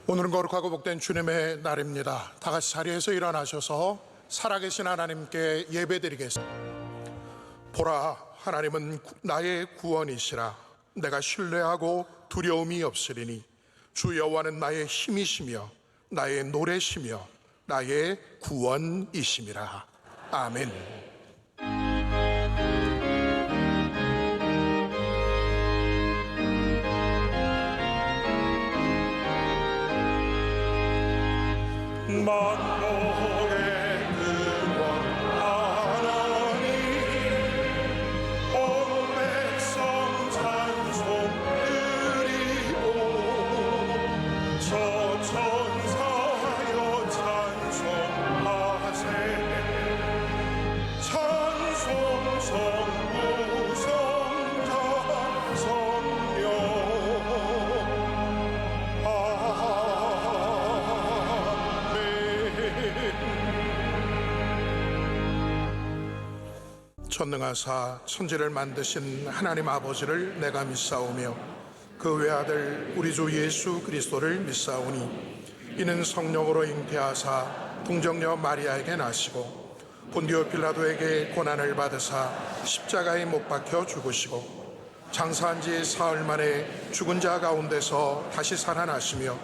오늘은 거룩하고 복된 주님의 날입니다. 다 같이 자리에서 일어나셔서 살아계신 하나님께 예배드리겠습니다. 보라, 하나님은 나의 구원이시라. 내가 신뢰하고 두려움이 없으리니 주 여호와는 나의 힘이시며 나의 노래시며 나의 구원이심이라. 아멘. 만복의 근원 하나님, 온 백성 찬송 드리고 저 천사여 찬송하세. 찬송 성부 성자 성령 전능하사 천지를 만드신 하나님 아버지를 내가 믿사오며 그 외아들 우리 주 예수 그리스도를 믿사오니 이는 성령으로 잉태하사 동정녀 마리아에게 나시고 본디오 빌라도에게 고난을 받으사 십자가에 못 박혀 죽으시고 장사한 지 사흘 만에 죽은 자 가운데서 다시 살아나시며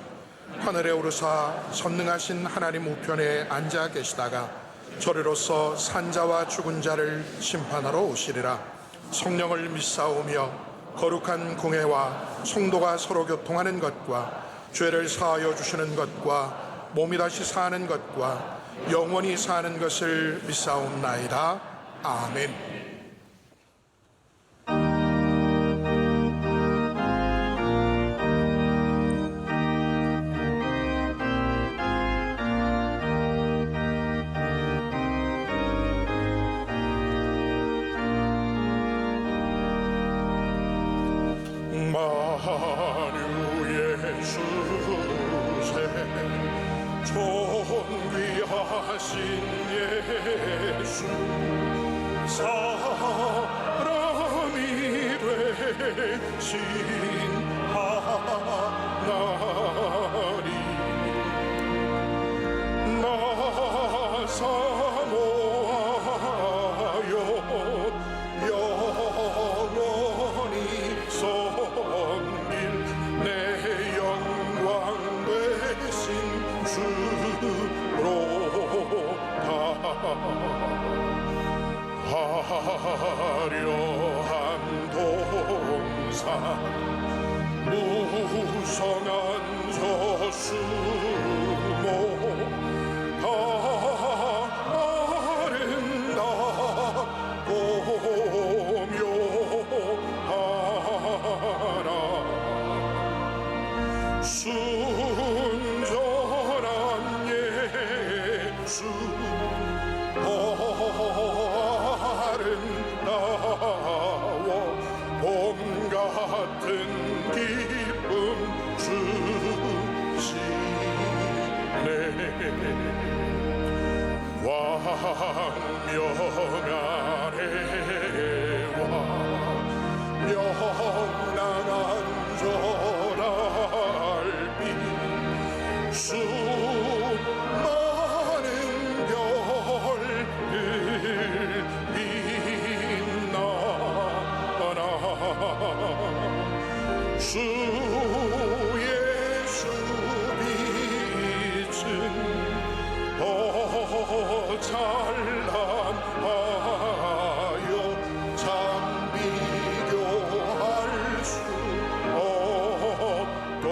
하늘에 오르사 전능하신 하나님 우편에 앉아 계시다가 저리로서 산자와 죽은 자를 심판하러 오시리라. 성령을 믿사오며 거룩한 공회와 성도가 서로 교통하는 것과 죄를 사하여 주시는 것과 몸이 다시 사는 것과 영원히 사는 것을 믿사옵나이다. 아멘. 만유의 주세 존귀하신 예수 사람이 되신 하나님 나 사모하여 영원히 섬길 내 영광 되신 주로다. 화려한 동산 무성한 저수모 아름답고 묘하라. 순전한 예수 아름다워 봄 같은 기쁨 주시네. 왕명한 해와 명랑한 저랄빛 수많은 별들 빛나나 주 예수 빛은 더 찬란하여 참 비교할 수 없도다.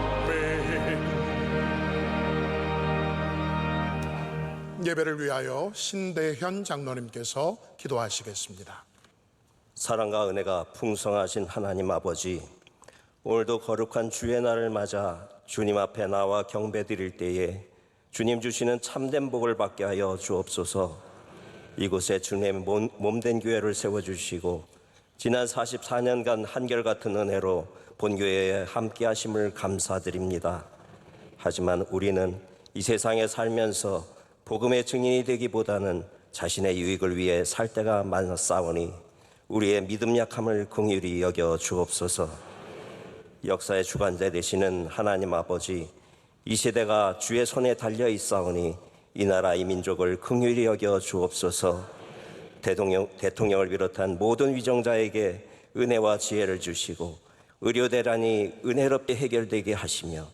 아멘. 예배를 위하여 신대현 장로님께서 기도하시겠습니다. 사랑과 은혜가 풍성하신 하나님 아버지, 오늘도 거룩한 주의 날을 맞아 주님 앞에 나와 경배드릴 때에 주님 주시는 참된 복을 받게 하여 주옵소서. 이곳에 주님의 몸된 교회를 세워주시고 지난 44년간 한결같은 은혜로 본교회에 함께 하심을 감사드립니다. 하지만 우리는 이 세상에 살면서 복음의 증인이 되기보다는 자신의 유익을 위해 살 때가 많았사오니 우리의 믿음 약함을 긍휼히 여겨 주옵소서. 역사의 주관자 되시는 하나님 아버지, 이 시대가 주의 손에 달려 있사오니 이 나라 이 민족을 긍휼히 여겨 주옵소서. 대통령을 비롯한 모든 위정자에게 은혜와 지혜를 주시고 의료 대란이 은혜롭게 해결되게 하시며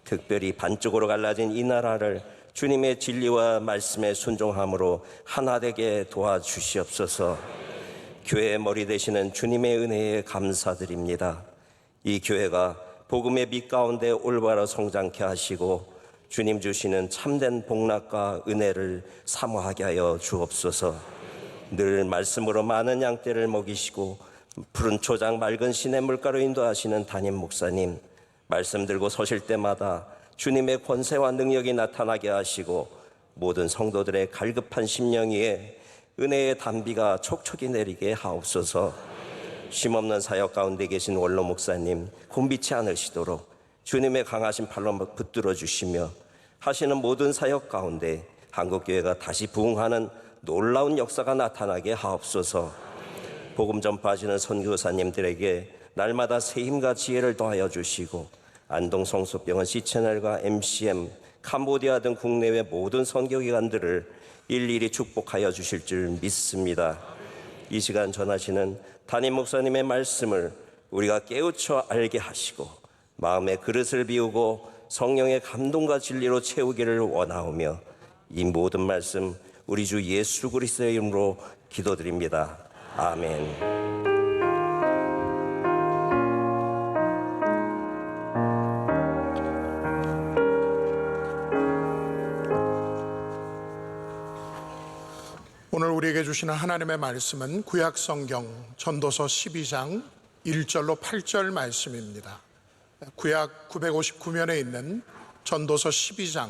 특별히 반쪽으로 갈라진 이 나라를 주님의 진리와 말씀에 순종함으로 하나 되게 도와주시옵소서. 교회의 머리 되시는 주님의 은혜에 감사드립니다. 이 교회가 복음의 빛 가운데 올바로 성장케 하시고 주님 주시는 참된 복락과 은혜를 사모하게 하여 주옵소서. 늘 말씀으로 많은 양떼를 먹이시고 푸른 초장 맑은 시냇 물가로 인도하시는 담임 목사님, 말씀 들고 서실 때마다 주님의 권세와 능력이 나타나게 하시고 모든 성도들의 갈급한 심령 위에 은혜의 단비가 촉촉이 내리게 하옵소서. 쉼없는 사역 가운데 계신 원로 목사님 곤비치 않으시도록 주님의 강하신 팔로 붙들어 주시며 하시는 모든 사역 가운데 한국교회가 다시 부흥하는 놀라운 역사가 나타나게 하옵소서. 복음 전파하시는 선교사님들에게 날마다 새 힘과 지혜를 더하여 주시고 안동 성수병원 C채널과 MCM, 캄보디아 등 국내외 모든 선교기관들을 일일이 축복하여 주실 줄 믿습니다. 이 시간 전하시는 담임 목사님의 말씀을 우리가 깨우쳐 알게 하시고 마음의 그릇을 비우고 성령의 감동과 진리로 채우기를 원하오며 이 모든 말씀 우리 주 예수 그리스도의 이름으로 기도드립니다. 아멘. 오늘 우리에게 주시는 하나님의 말씀은 구약성경 전도서 12장 1절로 8절 말씀입니다. 구약 959면에 있는 전도서 12장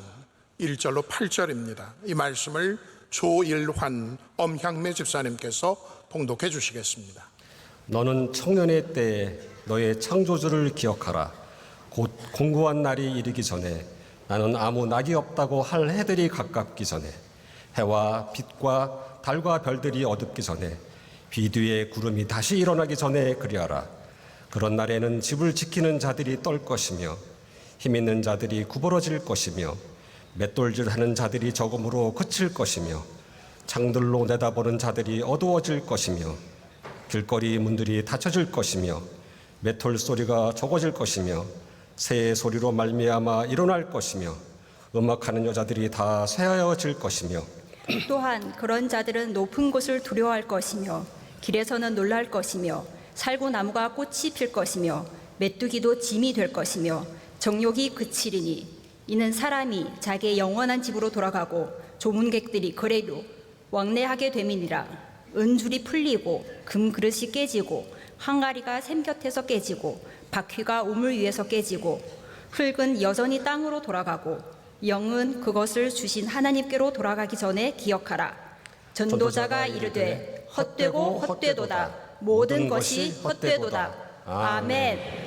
1절로 8절입니다. 이 말씀을 조일환 엄향래 집사님께서 봉독해 주시겠습니다. 너는 청년의 때에 너의 창조주를 기억하라. 곧 공고한 날이 이르기 전에 나는 아무 낙이 없다고 할 해들이 가깝기 전에 해와 빛과 달과 별들이 어둡기 전에 비 뒤에 구름이 다시 일어나기 전에 그리하라. 그런 날에는 집을 지키는 자들이 떨 것이며 힘 있는 자들이 구부러질 것이며 맷돌질하는 자들이 적음으로 그칠 것이며 창들로 내다보는 자들이 어두워질 것이며 길거리 문들이 닫혀질 것이며 메톨 소리가 적어질 것이며 새의 소리로 말미암아 일어날 것이며 음악하는 여자들이 다 쇠하여질 것이며 또한 그런 자들은 높은 곳을 두려워할 것이며 길에서는 놀랄 것이며 살구나무가 꽃이 필 것이며 메뚜기도 짐이 될 것이며 정욕이 그치리니 이는 사람이 자기의 영원한 집으로 돌아가고 조문객들이 거래로 왕래하게 됨이니라. 은줄이 풀리고 금그릇이 깨지고 항아리가 샘 곁에서 깨지고 바퀴가 우물 위에서 깨지고 흙은 여전히 땅으로 돌아가고 영은 그것을 주신 하나님께로 돌아가기 전에 기억하라. 전도자가 이르되 헛되고 헛되도다. 모든 것이 헛되도다. 아멘.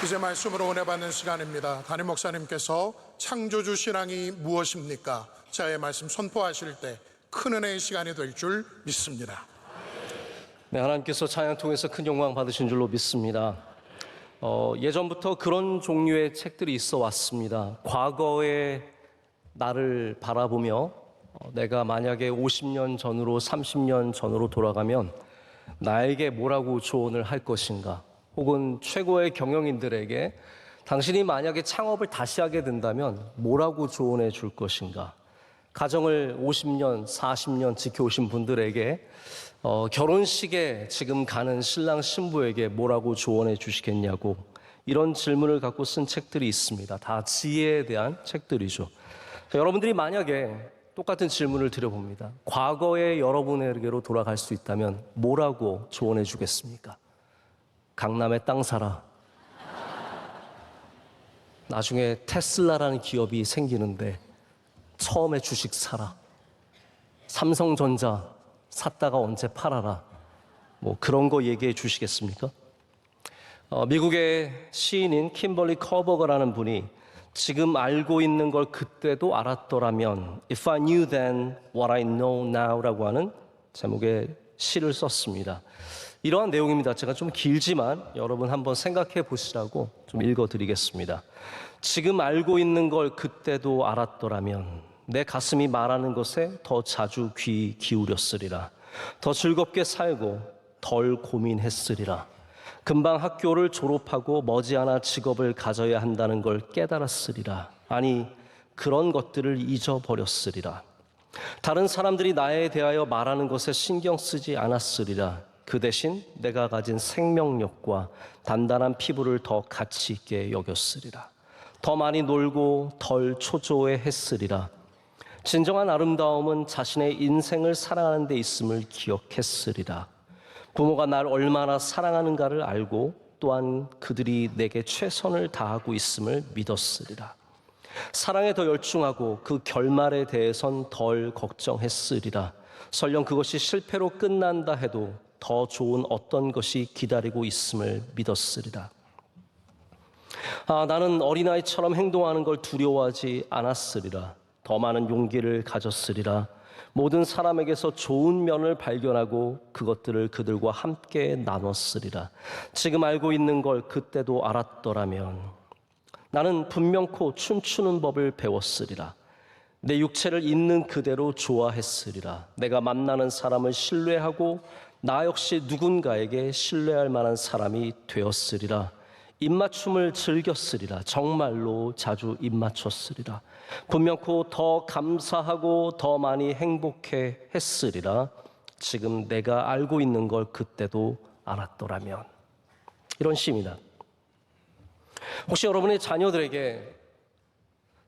이제 말씀으로 은혜 받는 시간입니다. 담임 목사님께서 창조주 신앙이 무엇입니까? 자의 말씀 선포하실 때 큰 은혜의 시간이 될 줄 믿습니다. 네, 하나님께서 찬양 통해서 큰 영광 받으신 줄로 믿습니다. 예전부터 그런 종류의 책들이 있어 왔습니다. 과거의 나를 바라보며 내가 만약에 50년 전으로 30년 전으로 돌아가면 나에게 뭐라고 조언을 할 것인가, 혹은 최고의 경영인들에게 당신이 만약에 창업을 다시 하게 된다면 뭐라고 조언해 줄 것인가, 가정을 50년, 40년 지켜오신 분들에게 결혼식에 지금 가는 신랑 신부에게 뭐라고 조언해 주시겠냐고, 이런 질문을 갖고 쓴 책들이 있습니다. 다 지혜에 대한 책들이죠. 여러분들이 만약에 똑같은 질문을 드려봅니다. 과거의 여러분에게로 돌아갈 수 있다면 뭐라고 조언해 주겠습니까? 강남에 땅 사라. 나중에 테슬라라는 기업이 생기는데 처음에 주식 사라. 삼성전자 샀다가 언제 팔아라. 뭐 그런 거 얘기해 주시겠습니까? 미국의 시인인 kimberly 커버거라는 분이 지금 알고 있는 걸 그때도 알았더라면 If I knew then what I know now라고 하는 제목의 시를 썼습니다. 이러한 내용입니다. 제가 좀 길지만 여러분 한번 생각해 보시라고 좀 읽어드리겠습니다. 지금 알고 있는 걸 그때도 알았더라면 내 가슴이 말하는 것에 더 자주 귀 기울였으리라. 더 즐겁게 살고 덜 고민했으리라. 금방 학교를 졸업하고 머지않아 직업을 가져야 한다는 걸 깨달았으리라. 아니, 그런 것들을 잊어버렸으리라. 다른 사람들이 나에 대하여 말하는 것에 신경 쓰지 않았으리라. 그 대신 내가 가진 생명력과 단단한 피부를 더 가치 있게 여겼으리라. 더 많이 놀고 덜 초조해했으리라. 진정한 아름다움은 자신의 인생을 사랑하는 데 있음을 기억했으리라. 부모가 날 얼마나 사랑하는가를 알고 또한 그들이 내게 최선을 다하고 있음을 믿었으리라. 사랑에 더 열중하고 그 결말에 대해선 덜 걱정했으리라. 설령 그것이 실패로 끝난다 해도 더 좋은 어떤 것이 기다리고 있음을 믿었으리라. 나는 어린아이처럼 행동하는 걸 두려워하지 않았으리라. 더 많은 용기를 가졌으리라. 모든 사람에게서 좋은 면을 발견하고 그것들을 그들과 함께 나눴으리라. 지금 알고 있는 걸 그때도 알았더라면 나는 분명코 춤추는 법을 배웠으리라. 내 육체를 있는 그대로 좋아했으리라. 내가 만나는 사람을 신뢰하고 나 역시 누군가에게 신뢰할 만한 사람이 되었으리라. 입맞춤을 즐겼으리라. 정말로 자주 입맞췄으리라. 분명코 더 감사하고 더 많이 행복해 했으리라. 지금 내가 알고 있는 걸 그때도 알았더라면. 이런 시입니다. 혹시 여러분의 자녀들에게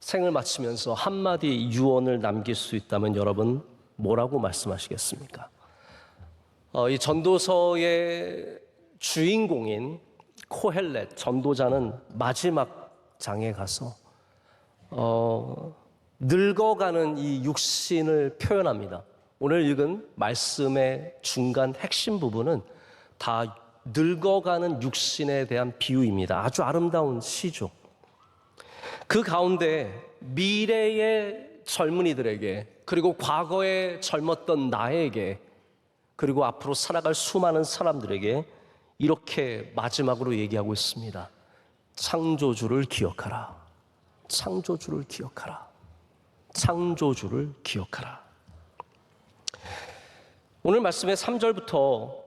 생을 마치면서 한마디 유언을 남길 수 있다면 여러분 뭐라고 말씀하시겠습니까? 이 전도서의 주인공인 코헬렛 전도자는 마지막 장에 가서 늙어가는 이 육신을 표현합니다. 오늘 읽은 말씀의 중간 핵심 부분은 다 늙어가는 육신에 대한 비유입니다. 아주 아름다운 시죠. 그 가운데 미래의 젊은이들에게, 그리고 과거에 젊었던 나에게, 그리고 앞으로 살아갈 수많은 사람들에게 이렇게 마지막으로 얘기하고 있습니다. 창조주를 기억하라. 창조주를 기억하라. 창조주를 기억하라. 오늘 말씀의 3절부터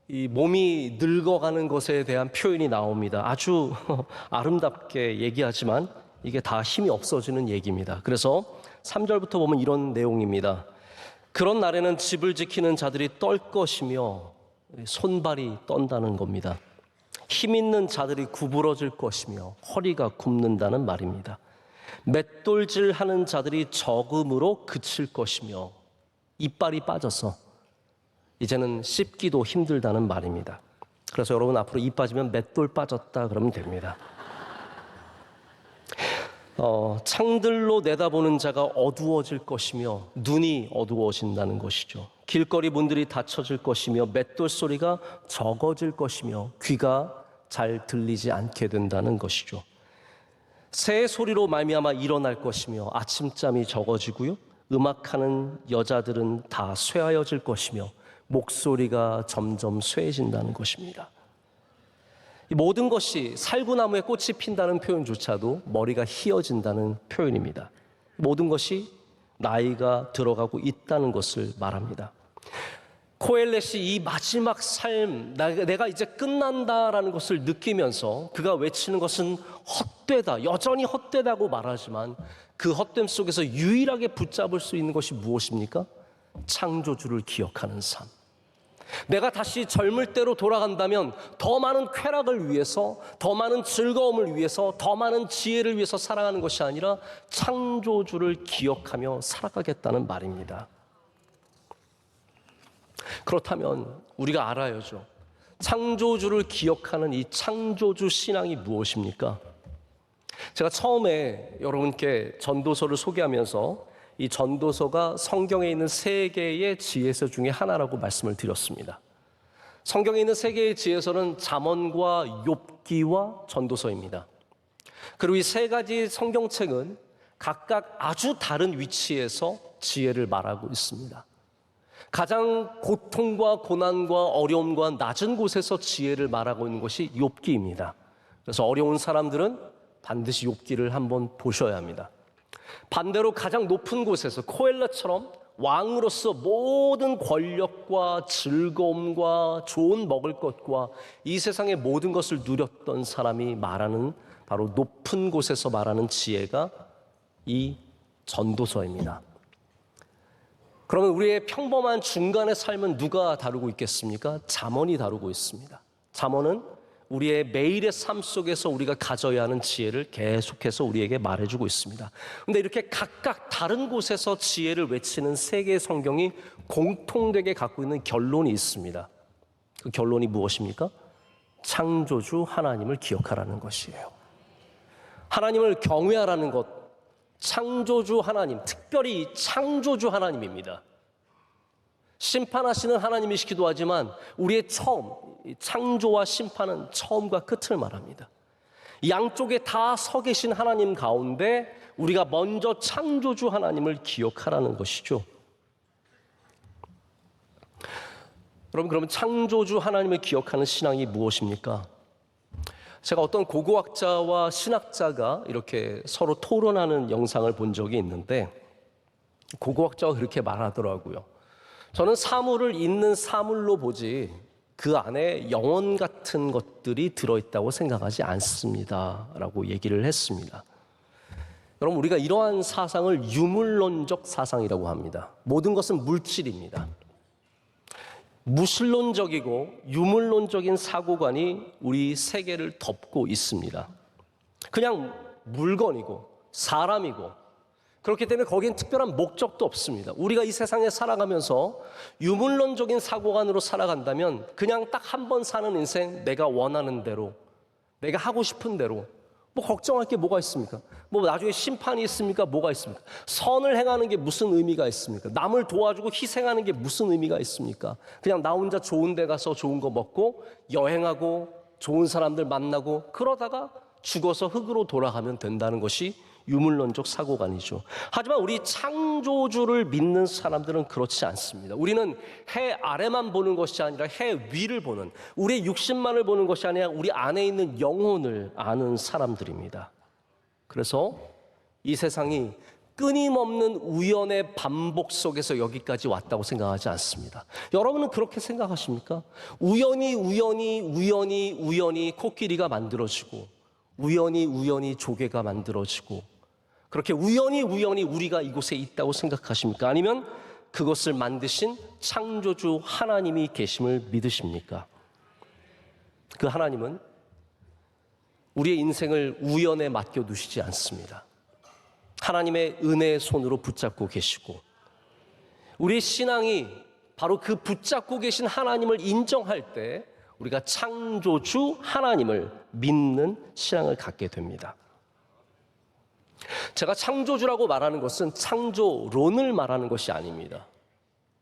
이 몸이 늙어가는 것에 대한 표현이 나옵니다. 아주 아름답게 얘기하지만 이게 다 힘이 없어지는 얘기입니다. 그래서 3절부터 보면 이런 내용입니다. 그런 날에는 집을 지키는 자들이 떨 것이며 손발이 떤다는 겁니다. 힘 있는 자들이 구부러질 것이며 허리가 굽는다는 말입니다. 맷돌질하는 자들이 적음으로 그칠 것이며 이빨이 빠져서 이제는 씹기도 힘들다는 말입니다. 그래서 여러분 앞으로 이 빠지면 맷돌 빠졌다 그러면 됩니다. 창들로 내다보는 자가 어두워질 것이며 눈이 어두워진다는 것이죠. 길거리 문들이 닫혀질 것이며 맷돌 소리가 적어질 것이며 귀가 잘 들리지 않게 된다는 것이죠. 새의 소리로 말미암아 일어날 것이며 아침잠이 적어지고요. 음악하는 여자들은 다 쇠하여질 것이며 목소리가 점점 쇠해진다는 것입니다. 이 모든 것이 살구나무에 꽃이 핀다는 표현조차도 머리가 희어진다는 표현입니다. 모든 것이 나이가 들어가고 있다는 것을 말합니다. 코엘렛이 이 마지막 삶, 내가 이제 끝난다라는 것을 느끼면서 그가 외치는 것은 헛되다, 여전히 헛되다고 말하지만 그 헛됨 속에서 유일하게 붙잡을 수 있는 것이 무엇입니까? 창조주를 기억하는 삶. 내가 다시 젊을 때로 돌아간다면 더 많은 쾌락을 위해서, 더 많은 즐거움을 위해서, 더 많은 지혜를 위해서 살아가는 것이 아니라 창조주를 기억하며 살아가겠다는 말입니다. 그렇다면 우리가 알아야죠. 창조주를 기억하는 이 창조주 신앙이 무엇입니까? 제가 처음에 여러분께 전도서를 소개하면서 이 전도서가 성경에 있는 세 개의 지혜서 중에 하나라고 말씀을 드렸습니다. 성경에 있는 세 개의 지혜서는 잠언과 욥기와 전도서입니다. 그리고 이 세 가지 성경책은 각각 아주 다른 위치에서 지혜를 말하고 있습니다. 가장 고통과 고난과 어려움과 낮은 곳에서 지혜를 말하고 있는 것이 욥기입니다. 그래서 어려운 사람들은 반드시 욥기를 한번 보셔야 합니다. 반대로 가장 높은 곳에서 코엘렛처럼 왕으로서 모든 권력과 즐거움과 좋은 먹을 것과 이 세상의 모든 것을 누렸던 사람이 말하는 바로 높은 곳에서 말하는 지혜가 이 전도서입니다. 그러면 우리의 평범한 중간의 삶은 누가 다루고 있겠습니까? 잠언이 다루고 있습니다. 잠언은 우리의 매일의 삶 속에서 우리가 가져야 하는 지혜를 계속해서 우리에게 말해주고 있습니다. 그런데 이렇게 각각 다른 곳에서 지혜를 외치는 세 개의 성경이 공통되게 갖고 있는 결론이 있습니다. 그 결론이 무엇입니까? 창조주 하나님을 기억하라는 것이에요. 하나님을 경외하라는 것, 창조주 하나님, 특별히 창조주 하나님입니다. 심판하시는 하나님이시기도 하지만 우리의 처음, 창조와 심판은 처음과 끝을 말합니다. 양쪽에 다 서 계신 하나님 가운데 우리가 먼저 창조주 하나님을 기억하라는 것이죠. 여러분, 그러면 창조주 하나님을 기억하는 신앙이 무엇입니까? 제가 어떤 고고학자와 신학자가 이렇게 서로 토론하는 영상을 본 적이 있는데 고고학자가 그렇게 말하더라고요. 저는 사물을 있는 사물로 보지 그 안에 영혼 같은 것들이 들어있다고 생각하지 않습니다. 라고 얘기를 했습니다. 여러분, 우리가 이러한 사상을 유물론적 사상이라고 합니다. 모든 것은 물질입니다. 무신론적이고 유물론적인 사고관이 우리 세계를 덮고 있습니다. 그냥 물건이고 사람이고 그렇기 때문에 거기엔 특별한 목적도 없습니다. 우리가 이 세상에 살아가면서 유물론적인 사고관으로 살아간다면 그냥 딱 한 번 사는 인생, 내가 원하는 대로, 내가 하고 싶은 대로, 뭐 걱정할 게 뭐가 있습니까? 뭐 나중에 심판이 있습니까? 뭐가 있습니까? 선을 행하는 게 무슨 의미가 있습니까? 남을 도와주고 희생하는 게 무슨 의미가 있습니까? 그냥 나 혼자 좋은 데 가서 좋은 거 먹고 여행하고 좋은 사람들 만나고 그러다가 죽어서 흙으로 돌아가면 된다는 것이 유물론적 사고관이죠. 하지만 우리 창조주를 믿는 사람들은 그렇지 않습니다. 우리는 해 아래만 보는 것이 아니라 해 위를 보는, 우리의 육신만을 보는 것이 아니라 우리 안에 있는 영혼을 아는 사람들입니다. 그래서 이 세상이 끊임없는 우연의 반복 속에서 여기까지 왔다고 생각하지 않습니다. 여러분은 그렇게 생각하십니까? 우연히 코끼리가 만들어지고 우연히 조개가 만들어지고 그렇게 우연히 우리가 이곳에 있다고 생각하십니까? 아니면 그것을 만드신 창조주 하나님이 계심을 믿으십니까? 그 하나님은 우리의 인생을 우연에 맡겨두시지 않습니다. 하나님의 은혜의 손으로 붙잡고 계시고 우리의 신앙이 바로 그 붙잡고 계신 하나님을 인정할 때 우리가 창조주 하나님을 믿는 신앙을 갖게 됩니다. 제가 창조주라고 말하는 것은 창조론을 말하는 것이 아닙니다.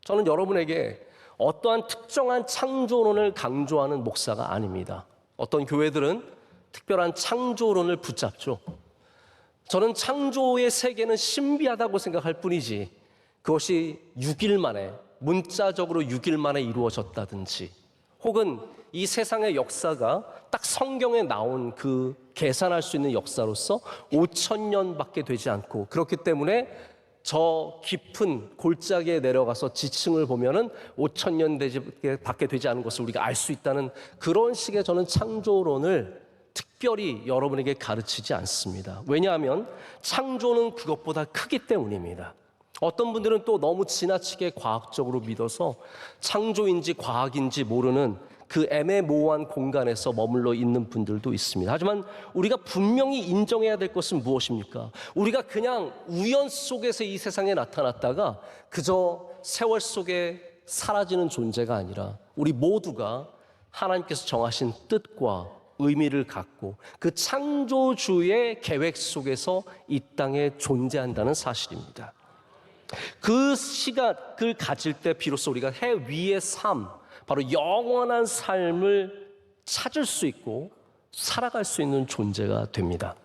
저는 여러분에게 어떠한 특정한 창조론을 강조하는 목사가 아닙니다. 어떤 교회들은 특별한 창조론을 붙잡죠. 저는 창조의 세계는 신비하다고 생각할 뿐이지 그것이 6일 만에, 문자적으로 6일 만에 이루어졌다든지, 혹은 이 세상의 역사가 딱 성경에 나온 그 계산할 수 있는 역사로서 5,000년밖에 되지 않고, 그렇기 때문에 저 깊은 골짜기에 내려가서 지층을 보면은 5,000년 밖에 되지 않은 것을 우리가 알 수 있다는 그런 식의 저는 창조론을 특별히 여러분에게 가르치지 않습니다. 왜냐하면 창조는 그것보다 크기 때문입니다. 어떤 분들은 또 너무 지나치게 과학적으로 믿어서 창조인지 과학인지 모르는 그 애매모호한 공간에서 머물러 있는 분들도 있습니다. 하지만 우리가 분명히 인정해야 될 것은 무엇입니까? 우리가 그냥 우연 속에서 이 세상에 나타났다가 그저 세월 속에 사라지는 존재가 아니라 우리 모두가 하나님께서 정하신 뜻과 의미를 갖고 그 창조주의 계획 속에서 이 땅에 존재한다는 사실입니다. 그 시각을 가질 때 비로소 우리가 해 위의 삶, 바로 영원한 삶을 찾을 수 있고 살아갈 수 있는 존재가 됩니다.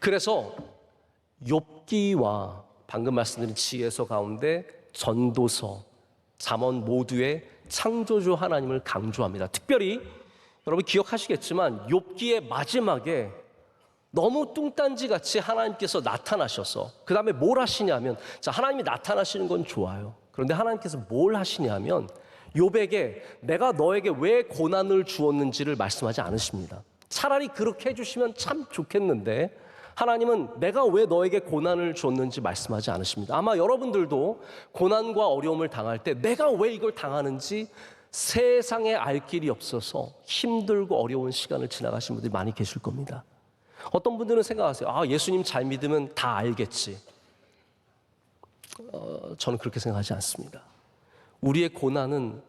그래서 욥기와 방금 말씀드린 지혜서 가운데 전도서, 잠언 모두의 창조주 하나님을 강조합니다. 특별히 여러분 기억하시겠지만 욥기의 마지막에 너무 뚱딴지같이 하나님께서 나타나셔서 그 다음에 뭘 하시냐면, 자, 하나님이 나타나시는 건 좋아요. 그런데 하나님께서 뭘 하시냐면 욥에게 내가 너에게 왜 고난을 주었는지를 말씀하지 않으십니다. 차라리 그렇게 해주시면 참 좋겠는데 하나님은 내가 왜 너에게 고난을 줬는지 말씀하지 않으십니다. 아마 여러분들도 고난과 어려움을 당할 때 내가 왜 이걸 당하는지 세상에 알 길이 없어서 힘들고 어려운 시간을 지나가신 분들이 많이 계실 겁니다. 어떤 분들은 생각하세요. 아, 예수님 잘 믿으면 다 알겠지. 저는 그렇게 생각하지 않습니다. 우리의 고난은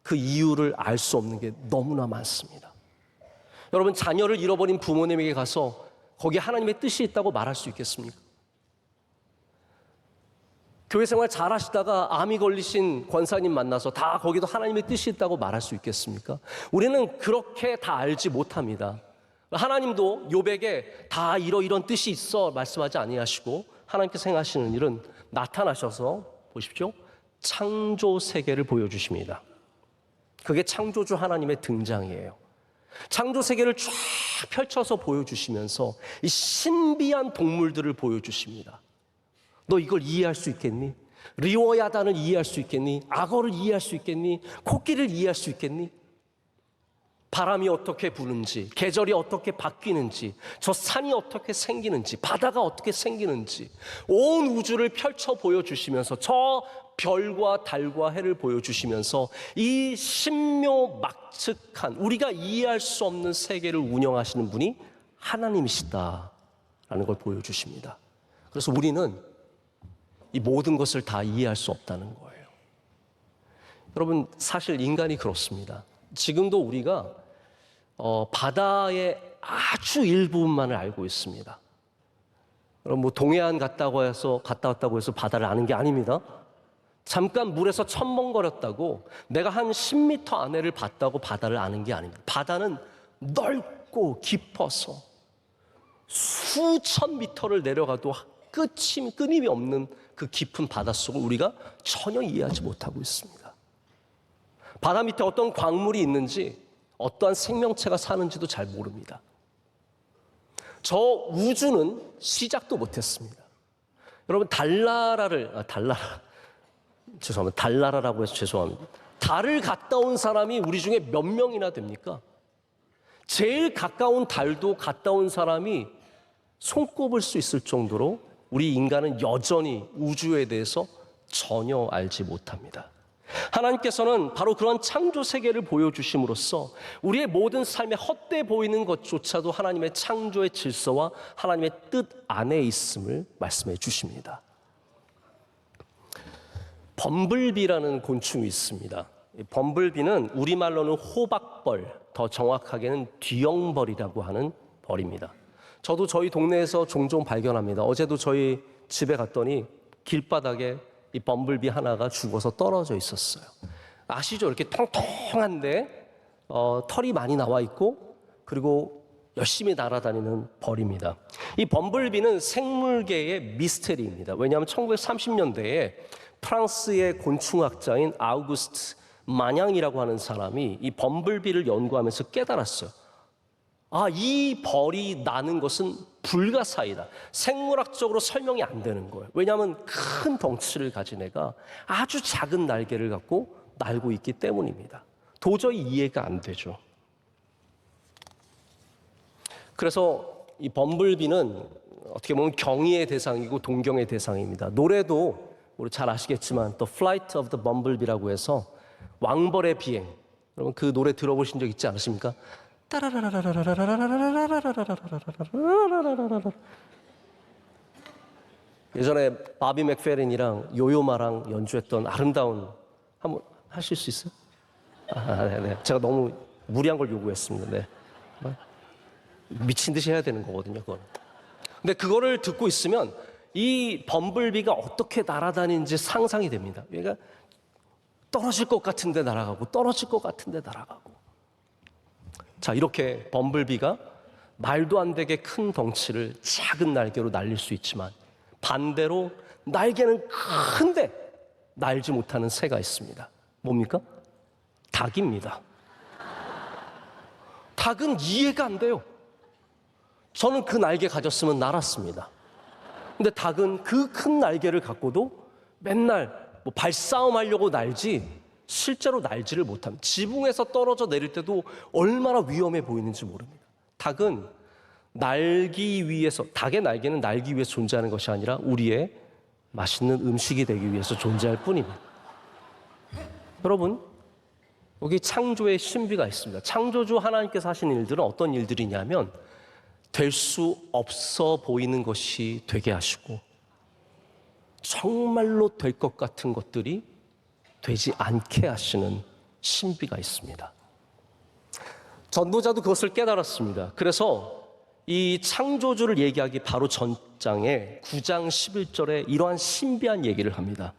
그 이유를 알 수 없는 게 너무나 많습니다. 여러분, 자녀를 잃어버린 부모님에게 가서 거기에 하나님의 뜻이 있다고 말할 수 있겠습니까? 교회 생활 잘 하시다가 암이 걸리신 권사님 만나서 다 거기도 하나님의 뜻이 있다고 말할 수 있겠습니까? 우리는 그렇게 다 알지 못합니다. 하나님도 욥에게 다 이런 뜻이 있어 말씀하지 아니하시고 하나님께서 행하시는 일은 나타나셔서 보십시오. 창조 세계를 보여주십니다. 그게 창조주 하나님의 등장이에요. 창조 세계를 쫙 펼쳐서 보여주시면서 이 신비한 동물들을 보여주십니다. 너 이걸 이해할 수 있겠니? 리워야단을 이해할 수 있겠니? 악어를 이해할 수 있겠니? 코끼리를 이해할 수 있겠니? 바람이 어떻게 부는지, 계절이 어떻게 바뀌는지, 저 산이 어떻게 생기는지, 바다가 어떻게 생기는지 온 우주를 펼쳐 보여주시면서 저 별과 달과 해를 보여주시면서 이 신묘막측한 우리가 이해할 수 없는 세계를 운영하시는 분이 하나님이시다라는 걸 보여주십니다. 그래서 우리는 이 모든 것을 다 이해할 수 없다는 거예요. 여러분, 사실 인간이 그렇습니다. 지금도 우리가 바다의 아주 일부분만을 알고 있습니다. 여러분, 뭐 동해안 갔다 왔다고 해서 바다를 아는 게 아닙니다. 잠깐 물에서 첨벙거렸다고 내가 한 10m 안에를 봤다고 바다를 아는 게 아닙니다. 바다는 넓고 깊어서 수천 미터를 내려가도 끊임이 없는 그 깊은 바닷속을 우리가 전혀 이해하지 못하고 있습니다. 바다 밑에 어떤 광물이 있는지, 어떠한 생명체가 사는지도 잘 모릅니다. 저 우주는 시작도 못했습니다. 여러분, 달나라라고 해서 죄송합니다. 달을 갔다 온 사람이 우리 중에 몇 명이나 됩니까? 제일 가까운 달도 갔다 온 사람이 손꼽을 수 있을 정도로 우리 인간은 여전히 우주에 대해서 전혀 알지 못합니다. 하나님께서는 바로 그런 창조 세계를 보여주심으로써 우리의 모든 삶에 헛되어 보이는 것조차도 하나님의 창조의 질서와 하나님의 뜻 안에 있음을 말씀해 주십니다. 범블비라는 곤충이 있습니다. 범블비는 우리말로는 호박벌, 더 정확하게는 뒤엉벌이라고 하는 벌입니다. 저도 저희 동네에서 종종 발견합니다. 어제도 저희 집에 갔더니 길바닥에 이 범블비 하나가 죽어서 떨어져 있었어요. 아시죠? 이렇게 통통한데 털이 많이 나와 있고 그리고 열심히 날아다니는 벌입니다. 이 범블비는 생물계의 미스테리입니다. 왜냐하면 1930년대에 프랑스의 곤충학자인 아우구스트 마냥이라고 하는 사람이 이 범블비를 연구하면서 깨달았어요. 이 벌이 나는 것은 불가사의다. 생물학적으로 설명이 안 되는 거예요. 왜냐하면 큰 덩치를 가진 애가 아주 작은 날개를 갖고 날고 있기 때문입니다. 도저히 이해가 안 되죠. 그래서 이 범블비는 어떻게 보면 경의의 대상이고 동경의 대상입니다. 노래도 우리 잘 아시겠지만 The Flight of the Bumblebee라고 해서 왕벌의 비행. 여러분 그 노래 들어보신 적 있지 않으십니까? 예전에 바비 맥페린이랑 요요마랑 연주했던 아름다운 한번 하실 수 있어요? 네네. 제가 너무 무리한 걸 요구했습니다. 네. 미친 듯이 해야 되는 거거든요, 그건. 근데 그거를 듣고 있으면 이 범블비가 어떻게 날아다니는지 상상이 됩니다. 얘가 떨어질 것 같은데 날아가고 떨어질 것 같은데 날아가고. 자, 이렇게 범블비가 말도 안 되게 큰 덩치를 작은 날개로 날릴 수 있지만 반대로 날개는 큰데 날지 못하는 새가 있습니다. 뭡니까? 닭입니다. 닭은 이해가 안 돼요. 저는 그 날개 가졌으면 날았습니다. 근데 닭은 그 큰 날개를 갖고도 맨날 발싸움 하려고 날지 실제로 날지를 못합니다. 지붕에서 떨어져 내릴 때도 얼마나 위험해 보이는지 모릅니다. 닭은 날기 위해서, 닭의 날개는 날기 위해서 존재하는 것이 아니라 우리의 맛있는 음식이 되기 위해서 존재할 뿐입니다. 여러분, 여기 창조의 신비가 있습니다. 창조주 하나님께서 하신 일들은 어떤 일들이냐면 될 수 없어 보이는 것이 되게 하시고 정말로 될 것 같은 것들이 되지 않게 하시는 신비가 있습니다. 전도자도 그것을 깨달았습니다. 그래서 이 창조주를 얘기하기 바로 전장에 9장 11절에 이러한 신비한 얘기를 합니다.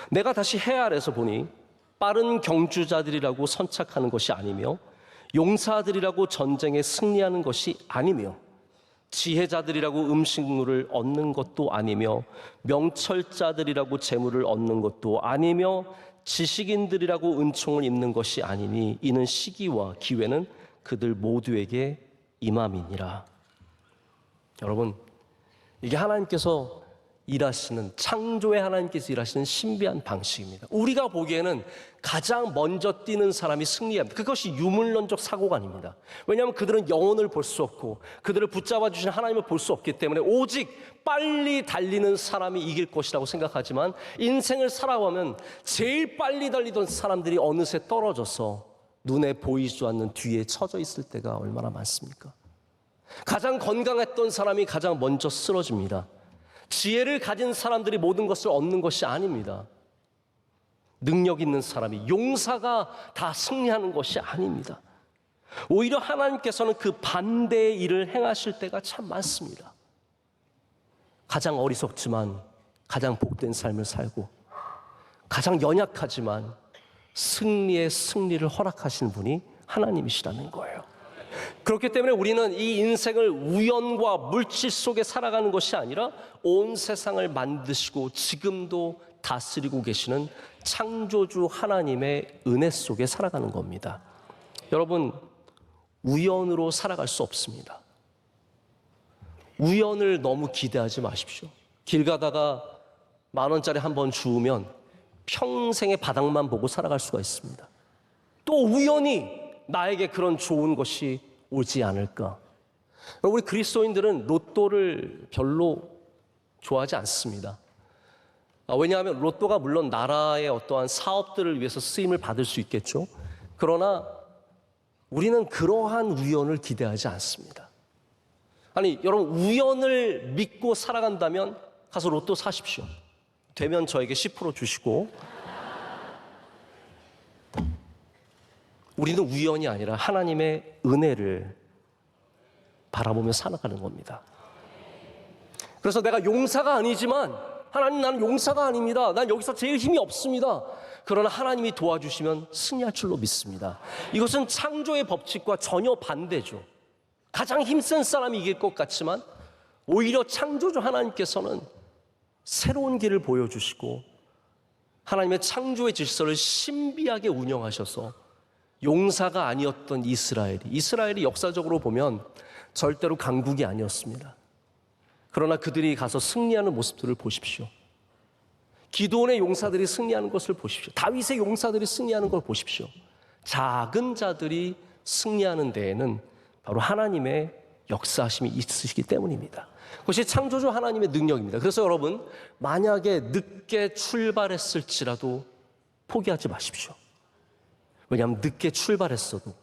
내가 다시 해 아래서 보니 빠른 경주자들이라고 선착하는 것이 아니며 용사들이라고 전쟁에 승리하는 것이 아니며 지혜자들이라고 음식물을 얻는 것도 아니며 명철자들이라고 재물을 얻는 것도 아니며 지식인들이라고 은총을 입는 것이 아니니 이는 시기와 기회는 그들 모두에게 임함이니라. 여러분, 이게 하나님께서 일하시는, 창조의 하나님께서 일하시는 신비한 방식입니다. 우리가 보기에는 가장 먼저 뛰는 사람이 승리합니다. 그것이 유물론적 사고가 아닙니다. 왜냐하면 그들은 영혼을 볼 수 없고 그들을 붙잡아 주신 하나님을 볼 수 없기 때문에 오직 빨리 달리는 사람이 이길 것이라고 생각하지만 인생을 살아가면 제일 빨리 달리던 사람들이 어느새 떨어져서 눈에 보이지도 않는 뒤에 처져 있을 때가 얼마나 많습니까? 가장 건강했던 사람이 가장 먼저 쓰러집니다. 지혜를 가진 사람들이 모든 것을 얻는 것이 아닙니다. 능력 있는 사람이, 용사가 다 승리하는 것이 아닙니다. 오히려 하나님께서는 그 반대의 일을 행하실 때가 참 많습니다. 가장 어리석지만 가장 복된 삶을 살고 가장 연약하지만 승리의 승리를 허락하시는 분이 하나님이시라는 거예요. 그렇기 때문에 우리는 이 인생을 우연과 물질 속에 살아가는 것이 아니라 온 세상을 만드시고 지금도 다스리고 계시는 창조주 하나님의 은혜 속에 살아가는 겁니다. 여러분, 우연으로 살아갈 수 없습니다. 우연을 너무 기대하지 마십시오. 길 가다가 10,000원짜리 한 번 주우면 평생의 바닥만 보고 살아갈 수가 있습니다. 또 우연히 나에게 그런 좋은 것이 오지 않을까? 우리 그리스도인들은 로또를 별로 좋아하지 않습니다. 왜냐하면 로또가 물론 나라의 어떠한 사업들을 위해서 쓰임을 받을 수 있겠죠. 그러나 우리는 그러한 우연을 기대하지 않습니다. 아니, 여러분, 우연을 믿고 살아간다면 가서 로또 사십시오. 되면 저에게 10% 주시고. 우리는 우연이 아니라 하나님의 은혜를 바라보며 살아가는 겁니다. 그래서 내가 용사가 아니지만 하나님, 나는 용사가 아닙니다. 난 여기서 제일 힘이 없습니다. 그러나 하나님이 도와주시면 승리할 줄로 믿습니다. 이것은 창조의 법칙과 전혀 반대죠. 가장 힘센 사람이 이길 것 같지만 오히려 창조주 하나님께서는 새로운 길을 보여주시고 하나님의 창조의 질서를 신비하게 운영하셔서 용사가 아니었던 이스라엘이 역사적으로 보면 절대로 강국이 아니었습니다. 그러나 그들이 가서 승리하는 모습들을 보십시오. 기드온의 용사들이 승리하는 것을 보십시오. 다윗의 용사들이 승리하는 걸 보십시오. 작은 자들이 승리하는 데에는 바로 하나님의 역사하심이 있으시기 때문입니다. 그것이 창조주 하나님의 능력입니다. 그래서 여러분, 만약에 늦게 출발했을지라도 포기하지 마십시오. 왜냐하면 늦게 출발했어도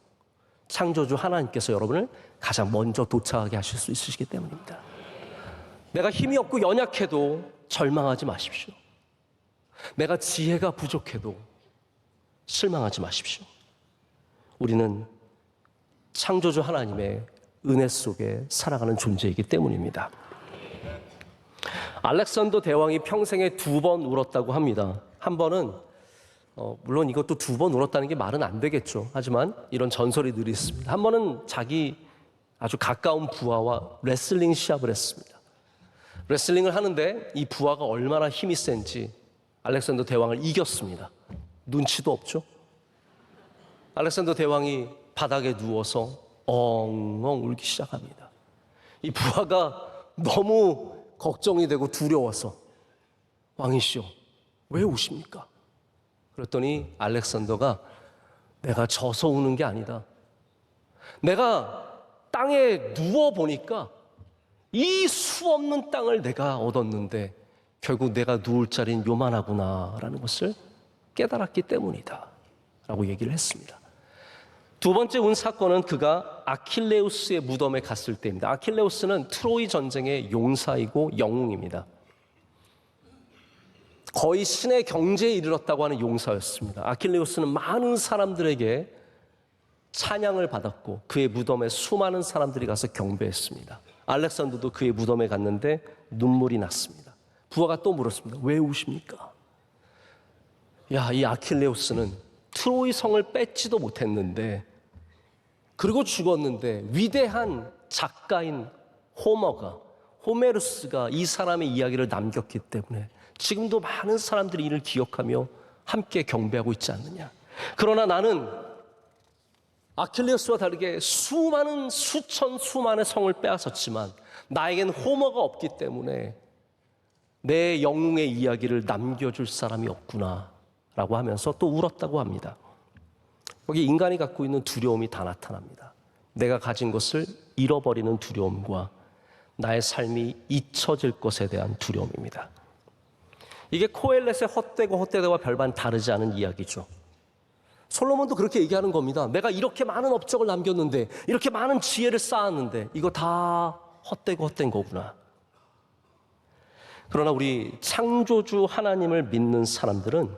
창조주 하나님께서 여러분을 가장 먼저 도착하게 하실 수 있으시기 때문입니다. 내가 힘이 없고 연약해도 절망하지 마십시오. 내가 지혜가 부족해도 실망하지 마십시오. 우리는 창조주 하나님의 은혜 속에 살아가는 존재이기 때문입니다. 알렉산더 대왕이 평생에 2번 울었다고 합니다. 한 번은 물론 이것도 2번 울었다는 게 말은 안 되겠죠. 하지만 이런 전설이 늘 있습니다. 한 번은 자기 아주 가까운 부하와 레슬링 시합을 했습니다. 레슬링을 하는데 이 부하가 얼마나 힘이 센지 알렉산더 대왕을 이겼습니다. 눈치도 없죠. 알렉산더 대왕이 바닥에 누워서 엉엉 울기 시작합니다. 이 부하가 너무 걱정이 되고 두려워서 왕이시여, 왜 우십니까? 그랬더니 알렉산더가 내가 져서 우는 게 아니다. 내가 땅에 누워보니까 이 수없는 땅을 내가 얻었는데 결국 내가 누울 자리는 요만하구나라는 것을 깨달았기 때문이다 라고 얘기를 했습니다. 두 번째 운 사건은 그가 아킬레우스의 무덤에 갔을 때입니다. 아킬레우스는 트로이 전쟁의 용사이고 영웅입니다. 거의 신의 경제에 이르렀다고 하는 용사였습니다. 아킬레우스는 많은 사람들에게 찬양을 받았고 그의 무덤에 수많은 사람들이 가서 경배했습니다. 알렉산더도 그의 무덤에 갔는데 눈물이 났습니다. 부하가 또 물었습니다. 왜 우십니까? 이 아킬레우스는 트로이 성을 뺏지도 못했는데 그리고 죽었는데 위대한 작가인 호메루스가 이 사람의 이야기를 남겼기 때문에 지금도 많은 사람들이 이를 기억하며 함께 경배하고 있지 않느냐. 그러나 나는 아킬레우스와 다르게 수만의 성을 빼앗았지만 나에겐 호머가 없기 때문에 내 영웅의 이야기를 남겨줄 사람이 없구나 라고 하면서 또 울었다고 합니다. 여기 인간이 갖고 있는 두려움이 다 나타납니다. 내가 가진 것을 잃어버리는 두려움과 나의 삶이 잊혀질 것에 대한 두려움입니다. 이게 코엘렛의 헛되고 별반 다르지 않은 이야기죠. 솔로몬도 그렇게 얘기하는 겁니다. 내가 이렇게 많은 업적을 남겼는데, 이렇게 많은 지혜를 쌓았는데 이거 다 헛된 거구나. 그러나 우리 창조주 하나님을 믿는 사람들은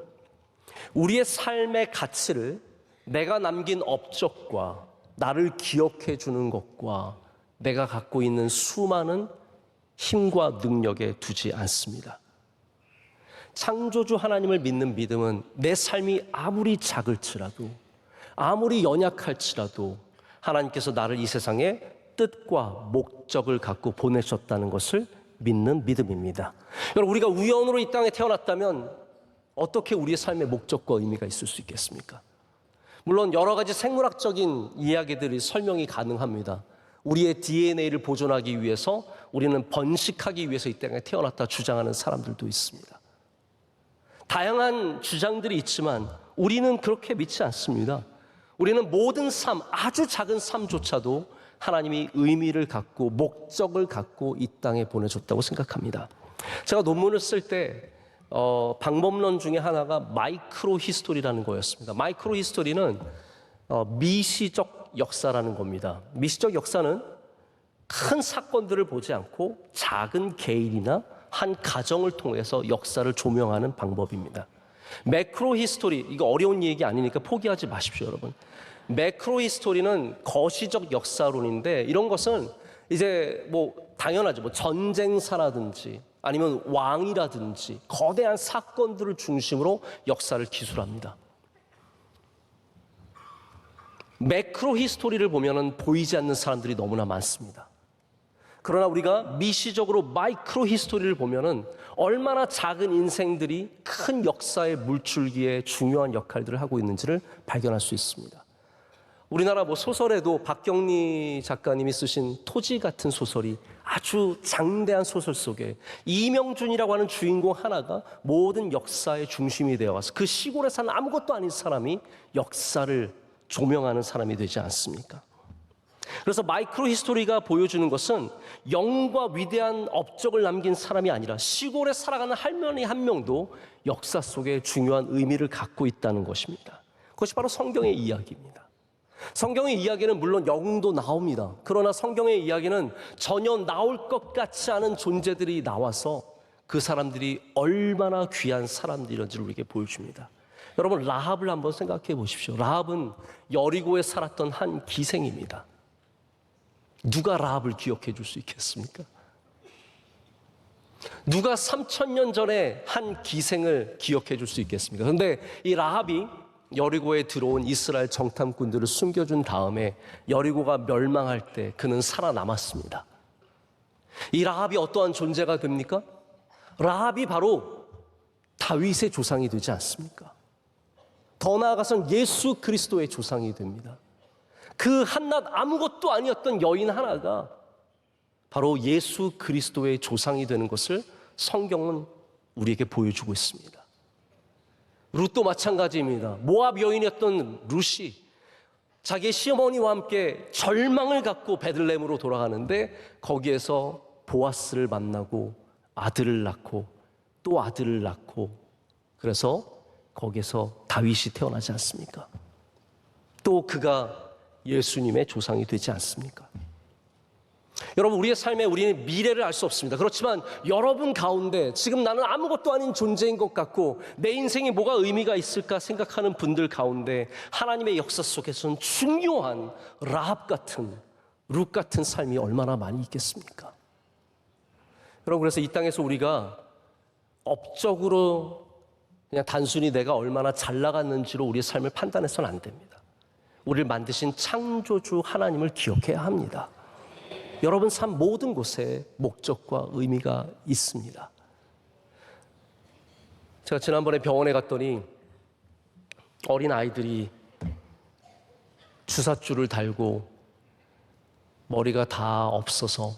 우리의 삶의 가치를 내가 남긴 업적과 나를 기억해 주는 것과 내가 갖고 있는 수많은 힘과 능력에 두지 않습니다. 창조주 하나님을 믿는 믿음은 내 삶이 아무리 작을지라도, 아무리 연약할지라도 하나님께서 나를 이 세상에 뜻과 목적을 갖고 보내셨다는 것을 믿는 믿음입니다. 여러분, 우리가 우연으로 이 땅에 태어났다면 어떻게 우리의 삶의 목적과 의미가 있을 수 있겠습니까? 물론 여러 가지 생물학적인 이야기들이 설명이 가능합니다. 우리의 DNA를 보존하기 위해서, 우리는 번식하기 위해서 이 땅에 태어났다 주장하는 사람들도 있습니다. 다양한 주장들이 있지만 우리는 그렇게 믿지 않습니다. 우리는 모든 삶, 아주 작은 삶조차도 하나님이 의미를 갖고 목적을 갖고 이 땅에 보내줬다고 생각합니다. 제가 논문을 쓸 때 방법론 중에 하나가 마이크로 히스토리라는 거였습니다. 마이크로 히스토리는 미시적 역사라는 겁니다. 미시적 역사는 큰 사건들을 보지 않고 작은 개인이나 한 가정을 통해서 역사를 조명하는 방법입니다. 매크로 히스토리, 이거 어려운 얘기 아니니까 포기하지 마십시오, 여러분. 매크로 히스토리는 거시적 역사론인데, 이런 것은 이제 당연하죠. 전쟁사라든지 아니면 왕이라든지 거대한 사건들을 중심으로 역사를 기술합니다. 매크로 히스토리를 보면은 보이지 않는 사람들이 너무나 많습니다. 그러나 우리가 미시적으로 마이크로 히스토리를 보면은 얼마나 작은 인생들이 큰 역사의 물줄기에 중요한 역할들을 하고 있는지를 발견할 수 있습니다. 우리나라 소설에도 박경리 작가님이 쓰신 토지 같은 소설이 아주 장대한 소설 속에 이명준이라고 하는 주인공 하나가 모든 역사의 중심이 되어 와서 그 시골에 사는 아무것도 아닌 사람이 역사를 조명하는 사람이 되지 않습니까? 그래서 마이크로 히스토리가 보여주는 것은 영과 위대한 업적을 남긴 사람이 아니라 시골에 살아가는 할머니 한 명도 역사 속에 중요한 의미를 갖고 있다는 것입니다. 그것이 바로 성경의 이야기입니다. 성경의 이야기는 물론 영웅도 나옵니다. 그러나 성경의 이야기는 전혀 나올 것 같지 않은 존재들이 나와서 그 사람들이 얼마나 귀한 사람들인지를 우리에게 보여줍니다. 여러분, 라합을 한번 생각해 보십시오. 라합은 여리고에 살았던 한 기생입니다. 누가 라합을 기억해 줄 수 있겠습니까? 누가 3,000년 전에 한 기생을 기억해 줄 수 있겠습니까? 그런데 이 라합이 여리고에 들어온 이스라엘 정탐꾼들을 숨겨준 다음에 여리고가 멸망할 때 그는 살아남았습니다. 이 라합이 어떠한 존재가 됩니까? 라합이 바로 다윗의 조상이 되지 않습니까? 더 나아가서는 예수 그리스도의 조상이 됩니다. 그 한낱 아무것도 아니었던 여인 하나가 바로 예수 그리스도의 조상이 되는 것을 성경은 우리에게 보여주고 있습니다. 룻도 마찬가지입니다. 모압 여인이었던 룻이 자기의 시어머니와 함께 절망을 갖고 베들레헴으로 돌아가는데 거기에서 보아스를 만나고 아들을 낳고 또 아들을 낳고 그래서 거기에서 다윗이 태어나지 않습니까? 또 그가 예수님의 조상이 되지 않습니까? 여러분, 우리의 삶에 우리는 미래를 알 수 없습니다. 그렇지만 여러분 가운데 지금 나는 아무것도 아닌 존재인 것 같고 내 인생에 뭐가 의미가 있을까 생각하는 분들 가운데 하나님의 역사 속에서는 중요한 라합 같은 룻 같은 삶이 얼마나 많이 있겠습니까? 여러분, 그래서 이 땅에서 우리가 업적으로 그냥 단순히 내가 얼마나 잘 나갔는지로 우리의 삶을 판단해서는 안 됩니다. 우리를 만드신 창조주 하나님을 기억해야 합니다. 여러분 삶 모든 곳에 목적과 의미가 있습니다. 제가 지난번에 병원에 갔더니 어린 아이들이 주삿줄을 달고 머리가 다 없어서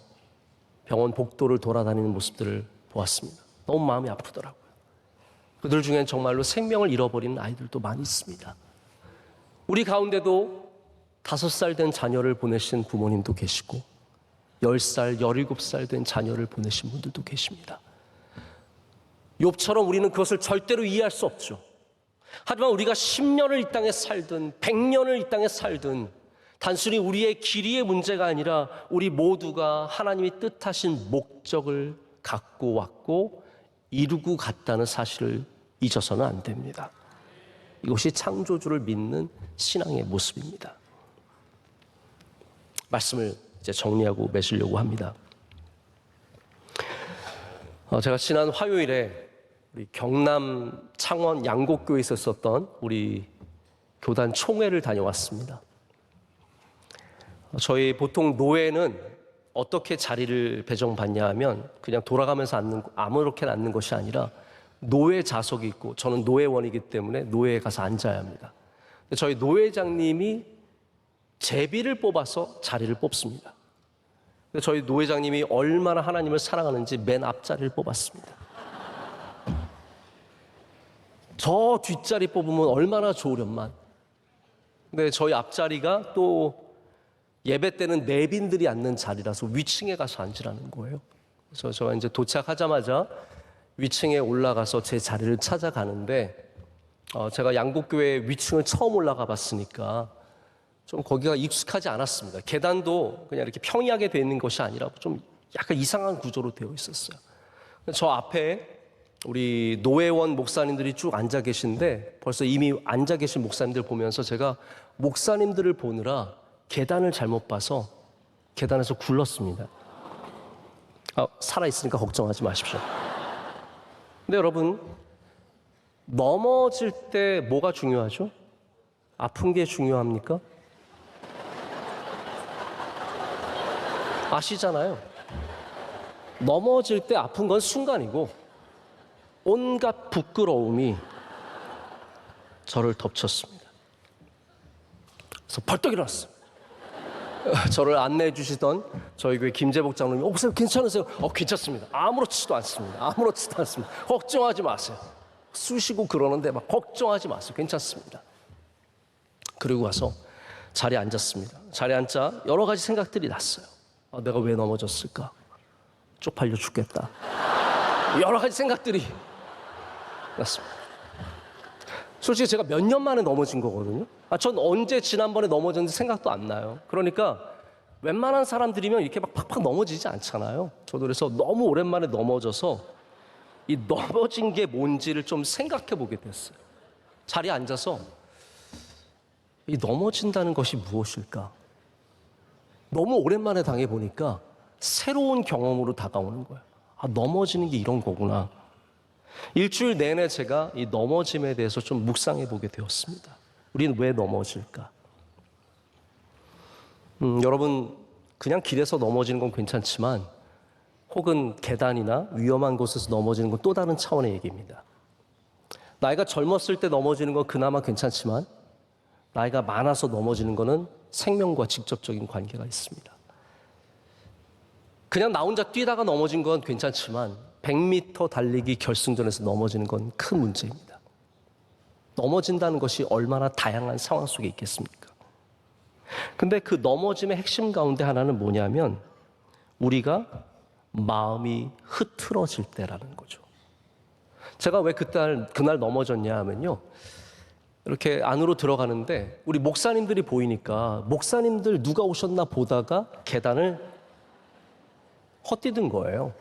병원 복도를 돌아다니는 모습들을 보았습니다. 너무 마음이 아프더라고요. 그들 중엔 정말로 생명을 잃어버리는 아이들도 많이 있습니다. 우리 가운데도 5살 된 자녀를 보내신 부모님도 계시고 10살, 17살 된 자녀를 보내신 분들도 계십니다. 욥처럼 우리는 그것을 절대로 이해할 수 없죠. 하지만 우리가 10년을 이 땅에 살든 100년을 이 땅에 살든 단순히 우리의 길이의 문제가 아니라 우리 모두가 하나님이 뜻하신 목적을 갖고 왔고 이루고 갔다는 사실을 잊어서는 안 됩니다. 이것이 창조주를 믿는 신앙의 모습입니다. 말씀을 이제 정리하고 맺으려고 합니다. 제가 지난 화요일에 우리 경남 창원 양곡교회에 있었던 우리 교단 총회를 다녀왔습니다. 저희 보통 노회는 어떻게 자리를 배정받냐 하면 그냥 돌아가면서 아무렇게나 앉는 것이 아니라 노회 좌석이 있고 저는 노회원이기 때문에 노회에 가서 앉아야 합니다. 저희 노회장님이 제비를 뽑아서 자리를 뽑습니다. 저희 노회장님이 얼마나 하나님을 사랑하는지 맨 앞자리를 뽑았습니다. 저 뒷자리 뽑으면 얼마나 좋으련만. 근데 저희 앞자리가 또 예배 때는 내빈들이 앉는 자리라서 위층에 가서 앉으라는 거예요. 그래서 제가 이제 도착하자마자 위층에 올라가서 제 자리를 찾아가는데 제가 양곡교회 위층을 처음 올라가 봤으니까 좀 거기가 익숙하지 않았습니다. 계단도 그냥 이렇게 평이하게 되어 있는 것이 아니라 좀 약간 이상한 구조로 되어 있었어요. 저 앞에 우리 노회원 목사님들이 쭉 앉아 계신데 벌써 이미 앉아 계신 목사님들 보면서 제가 목사님들을 보느라 계단을 잘못 봐서 계단에서 굴렀습니다. 살아있으니까 걱정하지 마십시오. 근데 여러분, 넘어질 때 뭐가 중요하죠? 아픈 게 중요합니까? 아시잖아요. 넘어질 때 아픈 건 순간이고 온갖 부끄러움이 저를 덮쳤습니다. 그래서 벌떡 일어났어요. 저를 안내해 주시던 저희 교회 김재복 장로님이 목사님 괜찮으세요? 괜찮습니다. 아무렇지도 않습니다. 아무렇지도 않습니다. 걱정하지 마세요. 쑤시고 그러는데 막 걱정하지 마세요. 괜찮습니다. 그리고 가서 자리에 앉았습니다. 자리에 앉자 여러 가지 생각들이 났어요. 내가 왜 넘어졌을까? 쪽팔려 죽겠다. 여러 가지 생각들이 났습니다. 솔직히 제가 몇 년 만에 넘어진 거거든요. 전 언제 지난번에 넘어졌는지 생각도 안 나요. 그러니까 웬만한 사람들이면 이렇게 막 팍팍 넘어지지 않잖아요. 저도 그래서 너무 오랜만에 넘어져서 이 넘어진 게 뭔지를 좀 생각해 보게 됐어요. 자리에 앉아서 이 넘어진다는 것이 무엇일까? 너무 오랜만에 당해보니까 새로운 경험으로 다가오는 거예요. 넘어지는 게 이런 거구나. 일주일 내내 제가 이 넘어짐에 대해서 좀 묵상해 보게 되었습니다. 우리는 왜 넘어질까? 여러분, 그냥 길에서 넘어지는 건 괜찮지만 혹은 계단이나 위험한 곳에서 넘어지는 건 또 다른 차원의 얘기입니다. 나이가 젊었을 때 넘어지는 건 그나마 괜찮지만 나이가 많아서 넘어지는 것은 생명과 직접적인 관계가 있습니다. 그냥 나 혼자 뛰다가 넘어진 건 괜찮지만 100m 달리기 결승전에서 넘어지는 건 큰 문제입니다. 넘어진다는 것이 얼마나 다양한 상황 속에 있겠습니까? 근데 그 넘어짐의 핵심 가운데 하나는 뭐냐면 우리가 마음이 흐트러질 때라는 거죠. 제가 왜 그날 넘어졌냐 하면요. 이렇게 안으로 들어가는데 우리 목사님들이 보이니까 목사님들 누가 오셨나 보다가 계단을 헛디딘 거예요.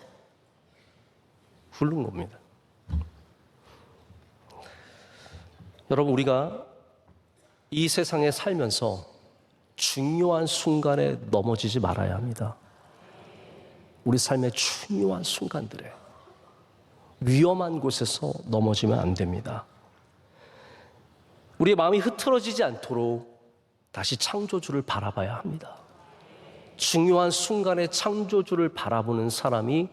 훑는 겁니다. 여러분, 우리가 이 세상에 살면서 중요한 순간에 넘어지지 말아야 합니다. 우리 삶의 중요한 순간들에 위험한 곳에서 넘어지면 안 됩니다. 우리의 마음이 흐트러지지 않도록 다시 창조주를 바라봐야 합니다. 중요한 순간에 창조주를 바라보는 사람이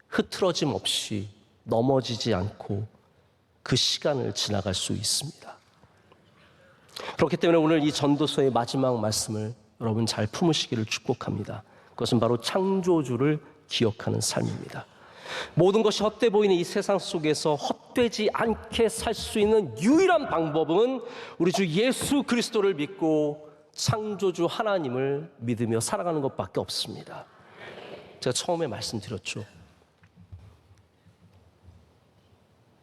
흐트러짐 없이 넘어지지 않고 그 시간을 지나갈 수 있습니다. 그렇기 때문에 오늘 이 전도서의 마지막 말씀을 여러분 잘 품으시기를 축복합니다. 그것은 바로 창조주를 기억하는 삶입니다. 모든 것이 헛돼 보이는 이 세상 속에서 헛되지 않게 살 수 있는 유일한 방법은 우리 주 예수 그리스도를 믿고 창조주 하나님을 믿으며 살아가는 것밖에 없습니다. 제가 처음에 말씀드렸죠.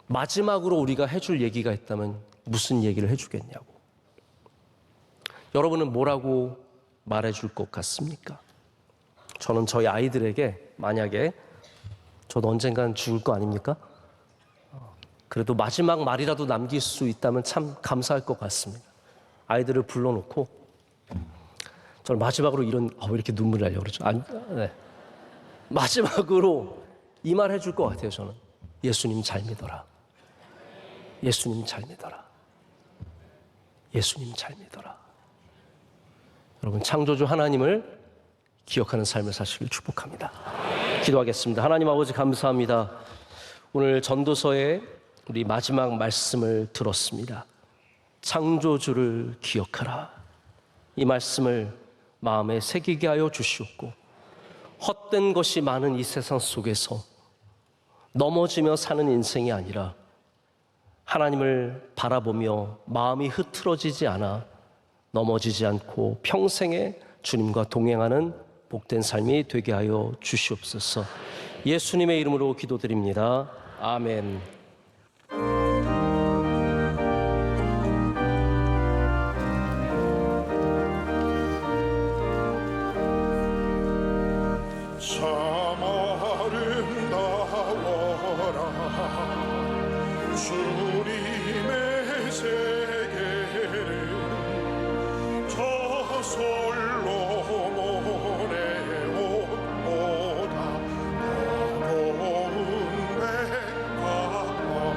마지막으로 우리가 해줄 얘기가 있다면 무슨 얘기를 해주겠냐고. 여러분은 뭐라고 말해줄 것 같습니까? 저는 저희 아이들에게 만약에 저도 언젠간 죽을 거 아닙니까? 그래도 마지막 말이라도 남길 수 있다면 참 감사할 것 같습니다. 아이들을 불러놓고 저는 마지막으로 왜 이렇게 눈물이 나려고 그러죠? 네. 마지막으로 이 말 해줄 것 같아요. 저는 예수님 잘 믿어라. 예수님 잘 믿어라. 예수님 잘 믿어라. 여러분, 창조주 하나님을 기억하는 삶을 사시길 축복합니다. 기도하겠습니다. 하나님 아버지 감사합니다. 오늘 전도서의 우리 마지막 말씀을 들었습니다. 창조주를 기억하라. 이 말씀을 마음에 새기게 하여 주시옵고 헛된 것이 많은 이 세상 속에서 넘어지며 사는 인생이 아니라 하나님을 바라보며 마음이 흐트러지지 않아 넘어지지 않고 평생에 주님과 동행하는 복된 삶이 되게 하여 주시옵소서. 예수님의 이름으로 기도드립니다. 아멘. 참 아름다워라 주님의 세계를 저솔로몬의 옷보다 더러운 백화과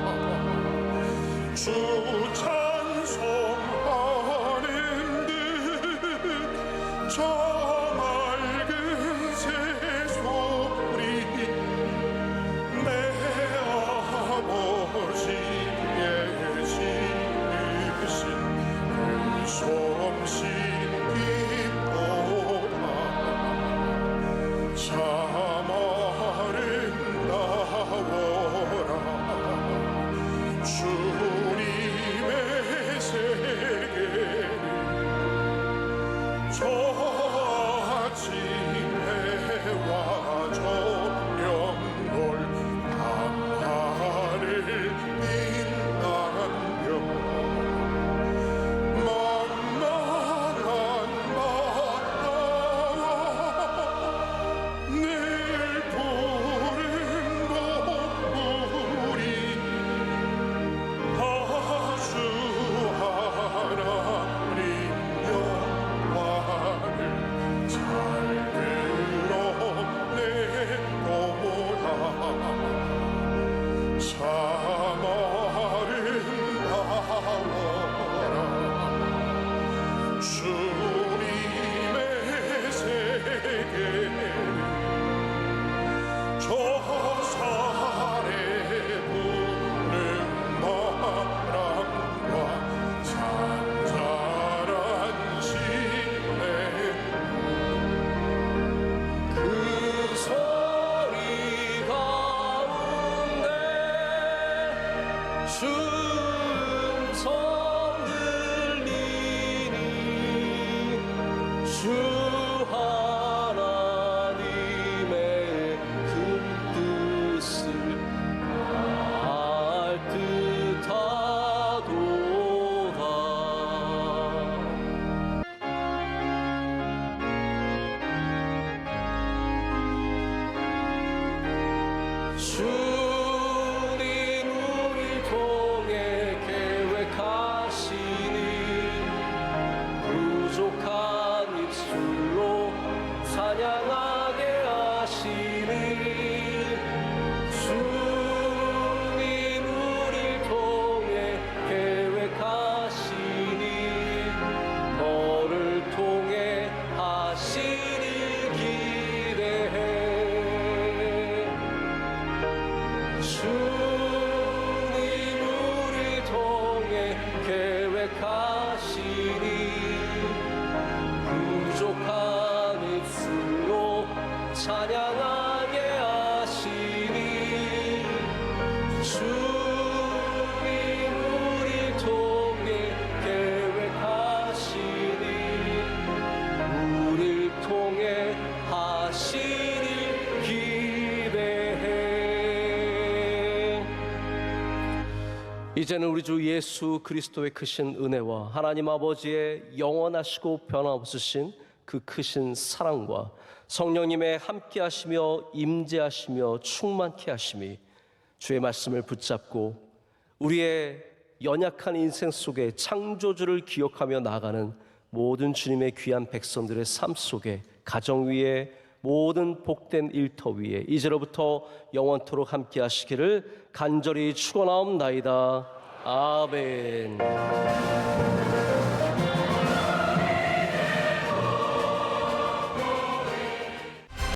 주 찬송하는 듯 저 맑은 주님 우리 통해 계획하시니 부족한 입술로 찬양하게 하시니 주님 우리 통해 계획하시니 너를 통해 하시니 기대해 주님 우리 통해 계획하시니 부족한 입술로 찬양하게 하시니 주님 우리 통해 계획하시니 우릴 통해 하시니 기대해. 이제는 우리 주 예수 그리스도의 크신 은혜와 하나님 아버지의 영원하시고 변함없으신 그 크신 사랑과 성령님의 함께하시며 임재하시며 충만케 하심이 주의 말씀을 붙잡고 우리의 연약한 인생 속에 창조주를 기억하며 나아가는 모든 주님의 귀한 백성들의 삶 속에 가정 위에 모든 복된 일터 위에 이제로부터 영원토록 함께 하시기를 간절히 축원하옵나이다. 아멘.